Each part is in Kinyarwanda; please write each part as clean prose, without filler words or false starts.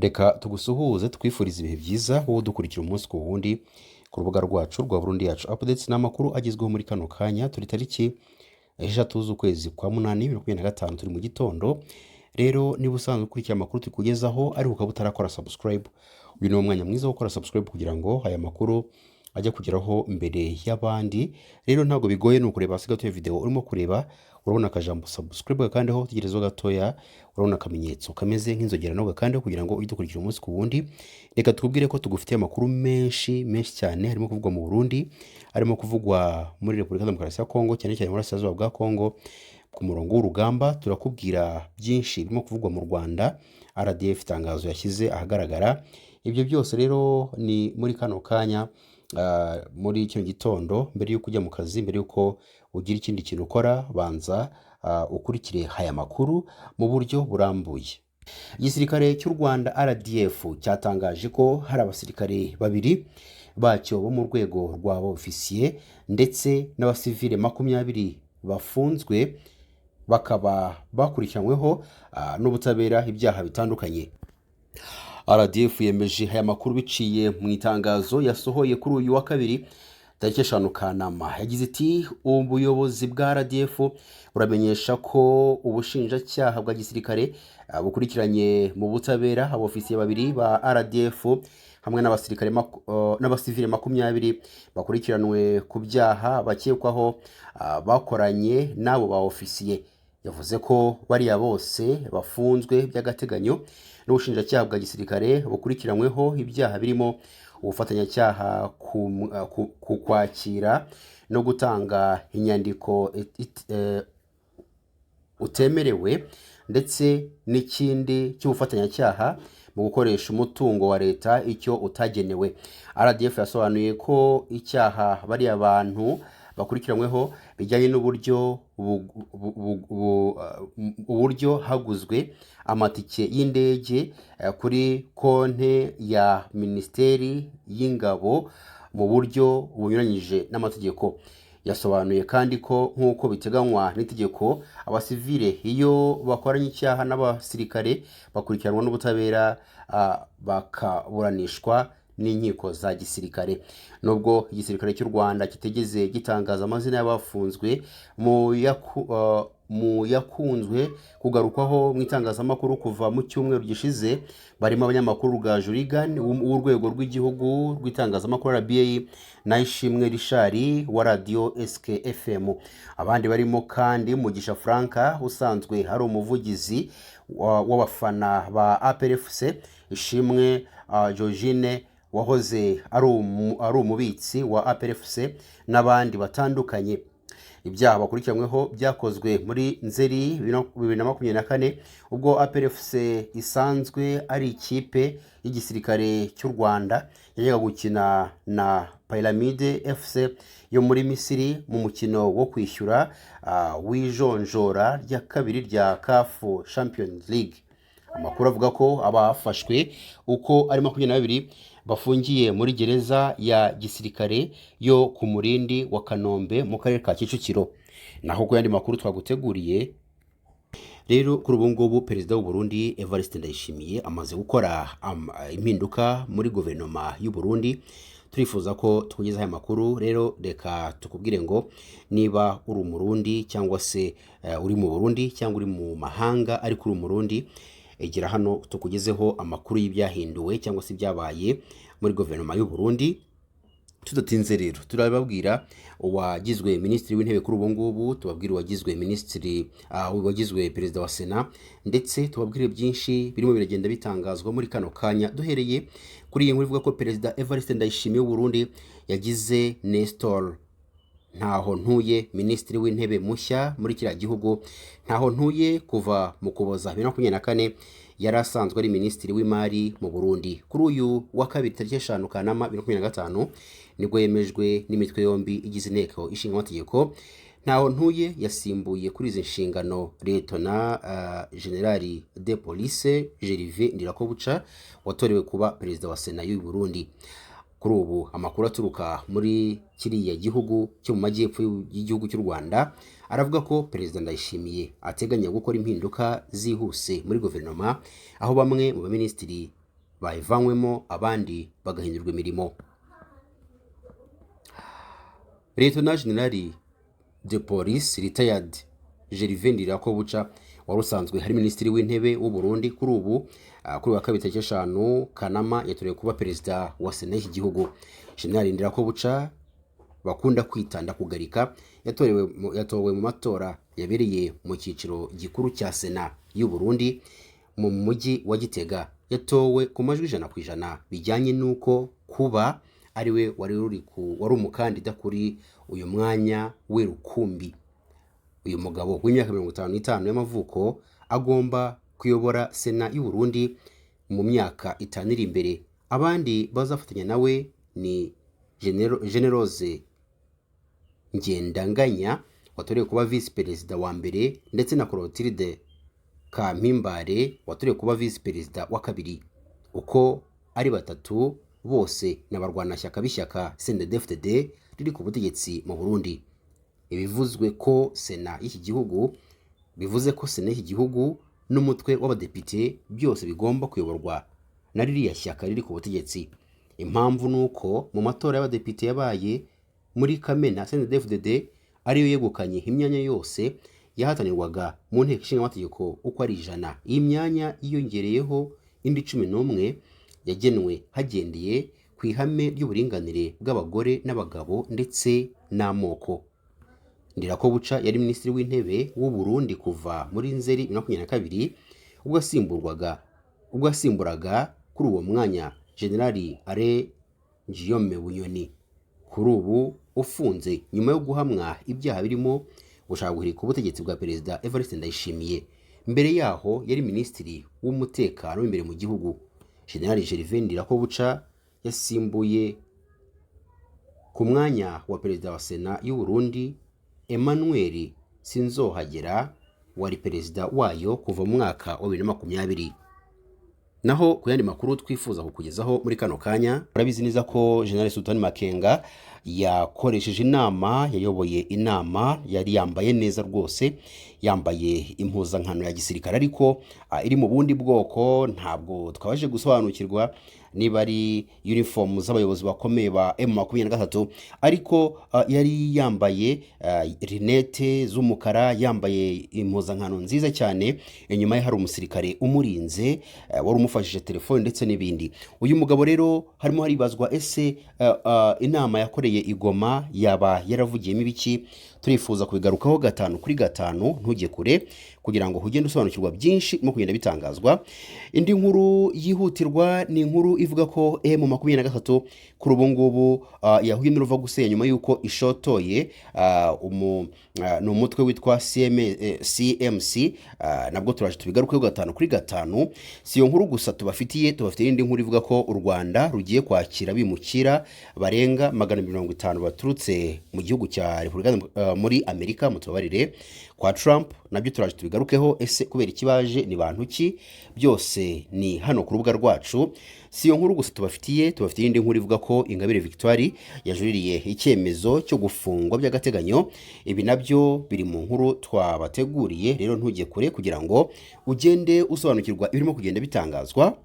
Reka tugusuhuze twifuriza ibihe byiza wowe dukurikira umunsi ku wundi ku rubuga rwacu rwa Burundi yacu updates n'amakuru agezweho muri kano kanya. Turi tariki 6 z'ukwezi kwa munani 2025 turi mu gitondo. Rero niba usanzwe ukurikira amakuru tukugezaho ariko ukaba utarakora subscribe, uyu ni umwanya mwiza wo gukora subscribe kugira ngo aya makuru ajya kugeraho mbere y'abandi. Rero ntabwo bigoye, ni ukureba hasi gato ya video urimo kureba, urabona akajambo subscribe gakandeho, tegerezo gatoya urabona akamenyetso kameze nk'inzogera no gakandeho kugira ngo ujye dukurikira umunsi ku wundi. Reka tukubwire ko tugufitiye amakuru menshi cyane, harimo kuvugwa mu Burundi, harimo kuvugwa muri Repubulika Demokarasi ya Kongo, cyane cyane muri Burasirazuba bwa Kongo ku murongo w'urugamba. Turakubwira byinshi birimo kuvugwa mu Rwanda, RDF itangazo yashyize ahagaragara. Ibyo byose rero ni muri kano kanya, muri kino gitondo. Mbere y'uko ujya mu kazi, mbere y'uko ugira ikindi kintu ukora, banza ukurikire aya makuru mu buryo burambuye. Igisirikare cy'u Rwanda RDF cyatangaje ko hari abasirikare babiri bacyo bo mu rwego rwa ofisiye ndetse n'abasivile 20 bafunzwe, bakaba bakurikiranyweho n'ubutabera ibyaha bitandukanye. RDF yemeje aya makuru biciye mu itangazo yasohoye kuri uyu wa kabiri tariki 5 Kanama. Yagize iti ubuyobozi bwa RDF buramenyesha ko ubushinjacyaha bwa gisirikare bukurikiranye mu butabera abofisiye babiri ba RDF hamwe n'abasirikare n'abasivile 20 bakurikiranwe ku byaha bakekwaho bakoranye n'abo ba ofisiye. Yavuze ko bariya bose bafunzwe by'agateganyo n'ubushinjacyaha bwa gisirikare bukurikiranyweho ibyaha birimo ubufatanyacyaha ku kwakira no gutanga inyandiko utemerewe ndetse n'ikindi cy'ubufatanyacyaha mu gukoresha umutungo wa leta icyo utagenewe. RDF yasobanuye ko icyaha bariya bantu bakurikiranyweho bijyanye n'uburyo uburyo haguzwe amatike y'indege kuri konte ya Minisiteri y'Ingabo mu buryo bunyuranyije n'amategeko. Yasobanuye kandi ko nk'uko biteganywa n'itegeko, abasivile iyo bakoranye icyaha n'abasirikare bakurikiranwa n'ubutabera bakaburanishwa n'inkiko za gisirikare. Nubwo igisirikare cy'u Rwanda kitegeze gitangaza amazina y'abafunzwe mu yakunzwe kugarukwaho mu itangazamakuru kuva mu cyumweru gishize, barimo abanyamakuru Rugaju Regan w'urwego rw'igihugu rw'itangazamakuru RBA na Ishimwe Richard wa radio SKFM. Abandi barimo kandi Mugisha Frank usanzwe hari umuvugizi w'abafana ba APRFC, Ishimwe Georgine wahoze ari umubitsi wa APRFC n'abandi batandukanye. Ibyaha bakurikiranyweho byakozwe muri Nzeri 2024 ubwo APRFC isanzwe ari ikipe y'igisirikare cy'u Rwanda yajyaga gukina na Pyramide FC yo muri Misiri mu mukino wo kwishyura w'ijonjora rya kabiri rya CAF Champions League. Amakuru avuga ko abafashwe uko ari 22 bafungiye muri gereza ya gisirikare yo ku Murindi wa Kanombe mu karere ka Kicukiro. Naho ku yandi makuru twaguteguriye, rero kuri ubu ngubu Perezida w'u Burundi Evariste Ndayishimiye amaze gukora impinduka muri guverinoma y'u Burundi. Turifuza ko tukugeza aya makuru. Rero reka tukubwire ngo niba uri umurundi cyangwa se uri mu Burundi cyangwa uri mu mahanga ariko uri umurundi, egera hano tukugezeho amakuru y'ibyahinduwe cyangwa se byabaye muri guverinoma y'u Burundi. Tudatinze rero turababwira uwagizwe minisitiri w'intebe kuri ubu ngubu, tubabwira uwagizwe minisitiri wagizwe perezida wa Sena, ndetse tubabwire byinshi birimo biragenda bitangazwa muri kano kanya. Duhereye kuri iyi nkuru ivuga ko Perezida Evariste Ndayishimiye w'u Burundi yagize Nestor Ntahontuye minisitiri w'intebe mushya muri kiriya gihugu. Ntahontuye kuva mu Kuboza 2024 yari asanzwe ari minisitiri w'imari mu Burundi. Kuri uyu wa kabiri tariki 5 Kanama 2025 nibwo yemejwe n'imitwe yombi igize inteko ishinga amategeko. Ntahontuye yasimbuye kuri izi nshingano Lieutenant General de Police Gervais Ndirakobuca watorewe kuba perezida wa Sena y'u Burundi. Kuri ubu amakuru aturuka muri kiriya gihugu cyo mu majyepfo y'igihugu cy'u Rwanda aravuga ko Perezida Ndayishimiye ateganya gukora impinduka zihuse muri guverinoma, aho bamwe mu baminisitiri bayivanywemo abandi bagahindurwa imirimo. Lieutenant General de Police retired Gervais Ndirakobuca wari usanzwe hari minisitiri w'intebe w'u Burundi kuri ubu kuri wa kabiri 5 Kanama yatorewe kuba perezida wa Sena y'iki gihugu. General Ndirakobuca bakunda kwitanda kugarika yatowe mu matora yabereye mu cyiciro gikuru cya Sena y'u Burundi mu mujyi wa Gitega. Yatowe ku majwi 100% bijyanye nuko kuba ariwe wari umukandida kuri uyu mwanya we rukumbi. Uyu mugabo w'imyaka 55 y'amavuko agomba kuyobora Sena y'u Burundi mu myaka 5 iri imbere. Abandi bazafatanya nawe ni Generose Ngendanganya watorewe kuba vice perezida wa mbere ndetse na Clotilde Kampimbare watorewe kuba vice perezida wa kabiri. Uko ari batatu bose n'abarwanashyaka b'ishyaka CNDD-FDD riri ku butegetsi mu Burundi. Ibivuzwe ko Sena y'iki gihugu bivuze ko Sena y'iki gihugu n'umutwe w'abadepite byose bigomba kuyoborwa na ririya shyaka riri ku butegetsi. Impamvu nuko mu matora y'abadepite yabaye muri Kamena CNDD-FDD ariyo yegukanye imyanya yose yahatanirwaga mu nteko ishinga amategeko uko ari 100. Iyi myanya yiyongereyeho indi 11 yagenwe hagendeye ku ihame ry'uburinganire bw'abagore n'abagabo ndetse n'amoko. Ndirakobuca yari minisitiri w'intebe w'u Burundi kuva muri Nzeri 2022 ubwo asimburaga kuri uwo mwanya General Alain Guillaume Bunyoni, kuri ubu ufunze nyuma yo guhamwa ibyaha birimo gushaka guhirika ubutegetsi bwa perezida Evariste Ndayishimiye. Mbere yaho yari minisitiri w'umutekano w'imbere mu gihugu. General Gervais Ndirakobuca yasimbuye ku mwanya wa perezida wa Sena y'u Burundi Emmanuel Sinzohagera wari perezida wayo kuva mu mwaka wa 2020. Naho ku yandi makuru twifuza kukugezaho muri kano kanya, urabizi neza ko General Sultani Makenga yakoresheje inama, yayoboye inama, yari yambaye neza rwose, yambaye impuzankano ya gisirikare ariko iri mu bundi bwoko. Ntabwo twabaje gusobanukirwa niba ari uniform z'abayobozi bakomeye ba M23, ariko yari yambaye rinete z'umukara, yambaye impuzankano nziza cyane. Inyuma ye hari umusirikare umurinze wari umufashije telefone ndetse n'ibindi. Uyu mugabo rero harimo haribazwa ese inama yakoreye igoma yaba yaravugiyemo ibiki. Turifuza kubigarukaho 5 kuri 5, ntujye kure kugira ngo hugende usobanukirwa byinshi mu kugenda bitangazwa. Indi nkuru yihutirwa ni inkuru ivuga ko M23 kuri ubu ngubu yahuye n'uruva gusenya nyuma yuko ishotoye n'umutwe witwa CMC. Nabwo turaje tubigarukaho 5 kuri 5. Si yo nkuru gusa tubafitiye indi nkuru ivuga ko u Rwanda rugiye kwakira bimukira barenga 150 baturutse mu gihugu cya Repubulika muri Amerika mutubabarire kwa Trump. Nabyo turaje tubigarukeho ese kubera ikibaje ni bantu ki. Byose ni hano ku rubuga rwacu. Si yo nkuru gusa tubafitiye indi nkuru ivuga ko Ingabire Victoire yajuririye icyemezo cyo gufungwa by'agateganyo. Ibi nabyo biri mu nkuru twabateguriye, rero ntujye kure kugira ngo ugende usobanukirwa ibirimo kugenda bitangazwa.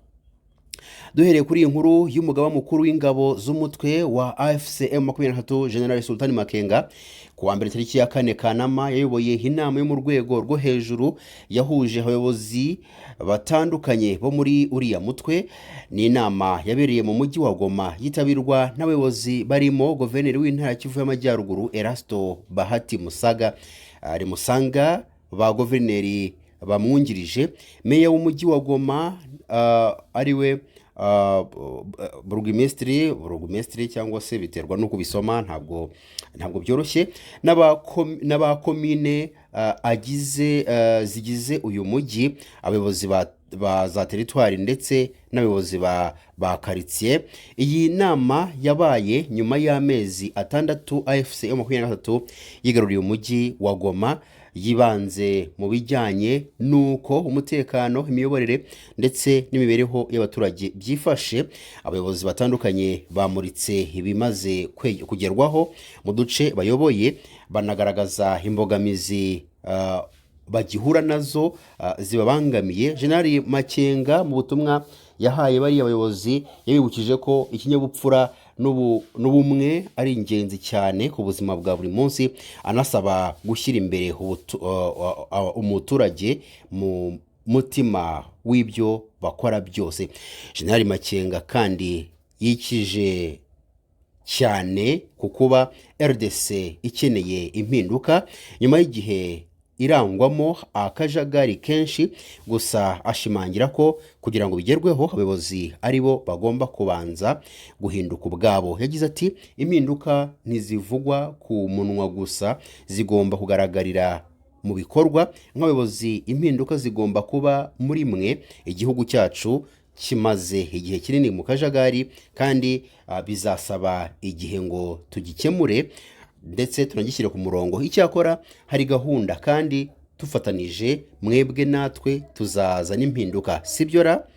Duhereye kuri iyi nkuru y'umugaba mukuru w'ingabo z'umutwe wa AFC M23 General Sultani Makenga ku wa mbere 4 Kanama yayoboye inama yo mu rwego rwo hejuru yahuje abayobozi batandukanye bo muri uriya mutwe. Ni inama yabereye mu mujyi wa Goma yitabirwa n'abayobozi barimo Guverineri w'Intara Kivu y'Amajyaruguru Erasto Bahati Musaga, ari Musanga, ba Guverineri bamwungirije, meya w'umujyi wa Goma ariwe burugumesitiri cyangwa se biterwa no kubisoma, ntabwo byoroshye, n'abakomine zigize uyu mujyi, abayobozi ba za teritwari ndetse n'abayobozi ba quartier. Iyi nama yabaye nyuma y'amezi 6 AFC M23 yigaruriye umujyi wa Goma, yibanze mu bijyanye nuko umutekano, imiyoborere ndetse n'imibereho y'abaturage byifashe. Abayobozi batandukanye bamuritse ibimaze kugerwaho mu duce bayoboye, banagaragaza imbogamizi bagihura nazo zibabangamiye. General Makenga mu butumwa yahaye bariya bayobozi yabibukije ko ikinyabupfura n'ubumwe ari ingenzi cyane ku buzima bwa buri munsi, anasaba gushyira imbere umuturage mu mutima w'ibyo bakora byose. Jenerali Makenga kandi yikije cyane ku kuba RDC ikeneye impinduka nyuma y'igihe irangwamo akajagari kenshi, gusa ashimangira ko kugira ngo bigerweho abayobozi ari bo bagomba kubanza guhinduka ubwabo. Yagize ati impinduka ntizivugwa ku munwa gusa, zigomba kugaragarira mu bikorwa. Nk'abayobozi impinduka zigomba kuba muri mwe. Igihugu cyacu kimaze igihe kinini mu kajagari kandi bizasaba igihe ngo tugikemure ndetse tunagishyire ku murongo. Icyakora hari gahunda kandi tufatanije mwebwe natwe tuzaza n'impinduka, sibyo ra?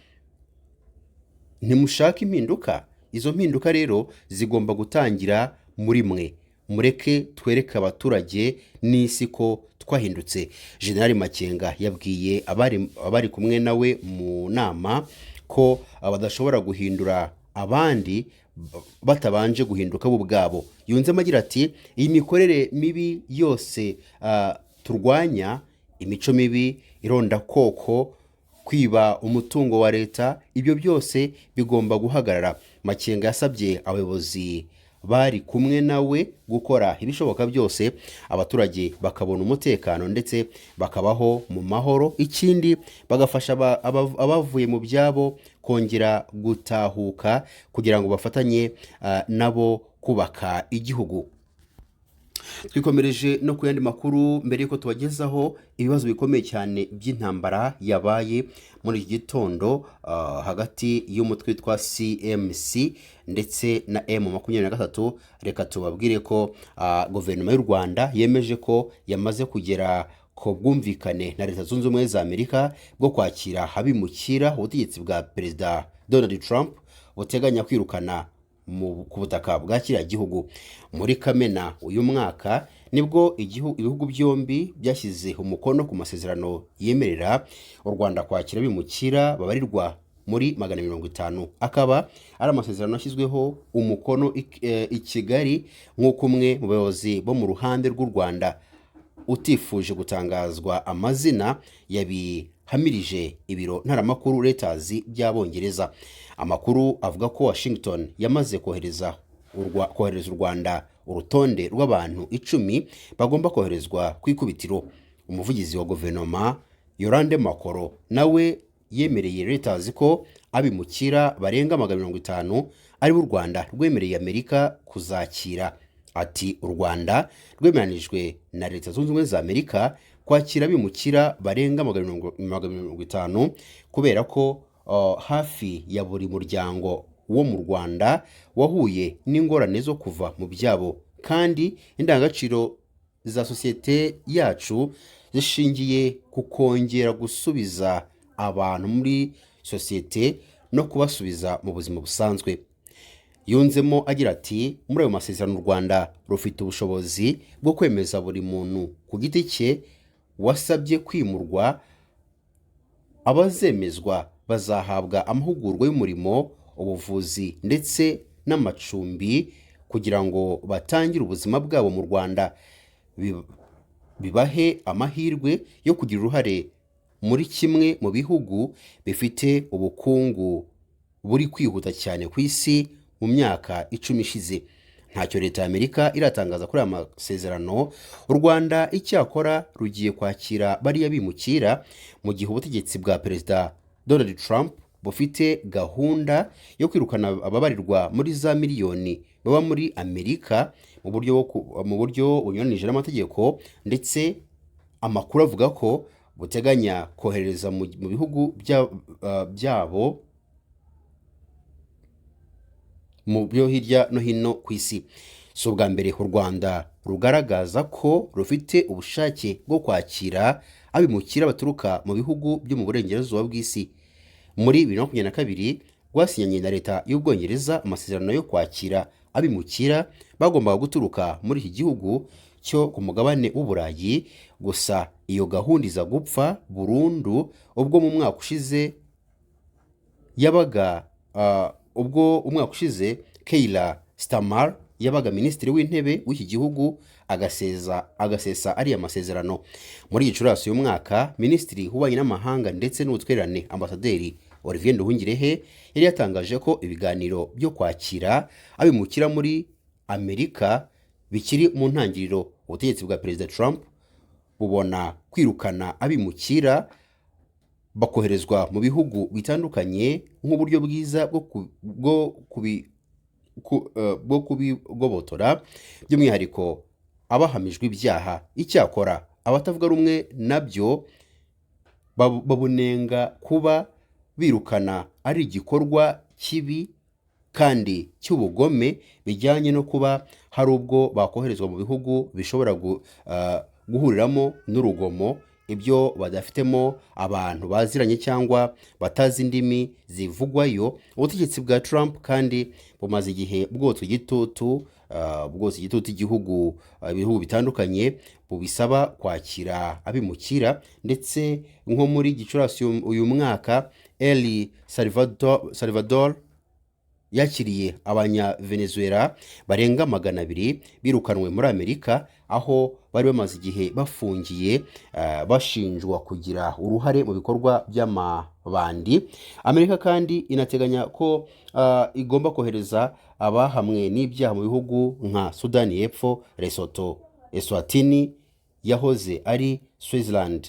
Ntimushaka impinduka? Izo mpinduka rero zigomba gutangira muri mwe. Mureke twereke abaturage n'isi ko twahindutse. Jenerali Makenga yabwiye abari kumwe nawe mu nama ko badashobora guhindura abandi batabanje guhinduka bo ubwabo. Yunzemo agira ati iyi mikorere mibi yose turwanya, imico mibi, irondakoko, kwiba umutungo wa leta, ibyo byose bigomba guhagarara. Makenga yasabye abayobozi bari kumwe nawe gukora ibishoboka byose abaturage bakabona umutekano ndetse bakabaho mu mahoro. Ikindi bagafasha abavuye mu byabo kongera gutahuka kugira ngo bafatanye nabo kubaka igihugu. Twikomereje no ku yandi makuru mbere yuko tubagezaho ibibazo bikomeye cyane by'intambara yabaye muri iki gitondo hagati y'umutwe witwa CMC ndetse na M23. Reka tubabwire ko guverinoma y'u Rwanda yemeje ko yamaze kugera ku bwumvikane na Leta Zunze Ubumwe za Amerika bwo kwakira abimukira ubutegetsi bwa Perezida Donald Trump buteganya kwirukana ku butaka bwa kiriya gihugu. Muri Kamena uyu mwaka nibwo ibihugu byombi byashyize umukono ku masezerano yemerera u Rwanda kwakira abimukira babarirwa muri 250. Akaba ari amasezerano ashyizweho umukono i Kigali nk'uko umwe mu bayobozi bo mu ruhande rw'u Rwanda utifuje gutangazwa amazina yabihamirije ibiro ntaramakuru Reuters by'Abongereza. Amakuru avuga ko Washington yamaze kohereza u Rwanda urutonde rw'abantu 10 bagomba koherezwa ku ikubitiro. Umuvugizi wa guverinoma Yolande Makoro nawe yemereye Reuters ko abimukira barenga 250 ari u Rwanda rwemereye Amerika kuzakira. Ati u Rwanda rwemeranijwe na Leta Zunze Ubumwe za Amerika kwakira abimukira barenga 250 kubera ko hafi ya buri muryango wo mu Rwanda wahuye n'ingorane zo kuva mu byabo, kandi indangagaciro za sosiyete yacu zishingiye ku kongera gusubiza abantu muri sosiyete no kubasubiza mu buzima busanzwe. Yunzemo agira ati muri ayo masezerano u Rwanda rufite ubushobozi bwo kwemeza buri muntu ku giti cye wasabye kwimurwa. Abazemezwa bazahabwa amahugurwa y'umurimo, ubuvuzi ndetse n'amacumbi kugira ngo batangire ubuzima bwabo mu Rwanda, bibahe amahirwe yo kugira uruhare muri kimwe mu bihugu bifite ubukungu buri kwihuta cyane ku isi mu myaka 10 ishize. Ntacyo Leta y'Amerika iratangaza kuri aya masezerano. U Rwanda icyakora rugiye kwakira bariya bimukira mu gihe ubutegetsi bwa Perezida Donald Trump bufite gahunda yo kwirukana ababarirwa muri za miliyoni baba muri Amerika mu buryo bunyuranije n'amategeko, ndetse amakuru avuga ko buteganya kohereza mu bihugu byabo mu byo hirya no hino ku isi. Si ubwa mbere u Rwanda rugaragaza ko rufite ubushake bwo kwakira abimukira baturuka mu bihugu byo mu burengerazuba bw'isi. Muri 2022 rwasinyanye na Leta y'Ubwongereza amasezerano yo kwakira abimukira bagombaga guturuka muri iki gihugu cyo ku mugabane w'Uburayi. Gusa iyo gahunda iza gupfa burundu ubwo mu mwaka ushize yabaga ubwo umwaka ushize Keir Starmer yabaga minisitiri w'intebe w'iki gihugu agasesa ariya masezerano. Muri Gicurasi uyu mwaka, minisitiri w'ububanyi n'amahanga ndetse n'ubutwererane ambasaderi Olivier Nduhungirehe yari yatangaje ko ibiganiro byo kwakira abimukira muri Amerika bikiri mu ntangiriro. Ubutegetsi bwa Perezida Trump bubona kwirukana abimukira bakoherezwa mu bihugu bitandukanye nk'uburyo bwiza bwo kubigobotora, by'umwihariko abahamijwe ibyaha. Icyakora abatavuga rumwe nabyo babunenga kuba birukana ari igikorwa kibi kandi cy'ubugome bijyanye no kuba hari ubwo bakoherezwa mu bihugu bishobora guhuriramo n'urugomo, ibyo badafitemo abantu baziranye cyangwa batazi indimi zivugwayo. Ubutegetsi bwa Trump kandi bumaze igihe bwotsa igitutu ibihugu bitandukanye bubisaba kwakira abimukira, ndetse nko muri Gicurasi uyu mwaka El Salvador yakiriye abanya-Venezuela barenga 200 birukanwe muri Amerika, aho bari bamaze igihe bafungiye bashinjwa kugira uruhare mu bikorwa by'amabandi. Amerika kandi inateganya ko igomba kohereza abahamwe n'ibyaha mu bihugu nka Sudani y'Epfo, Lesotho, Eswatini yahoze ari Swaziland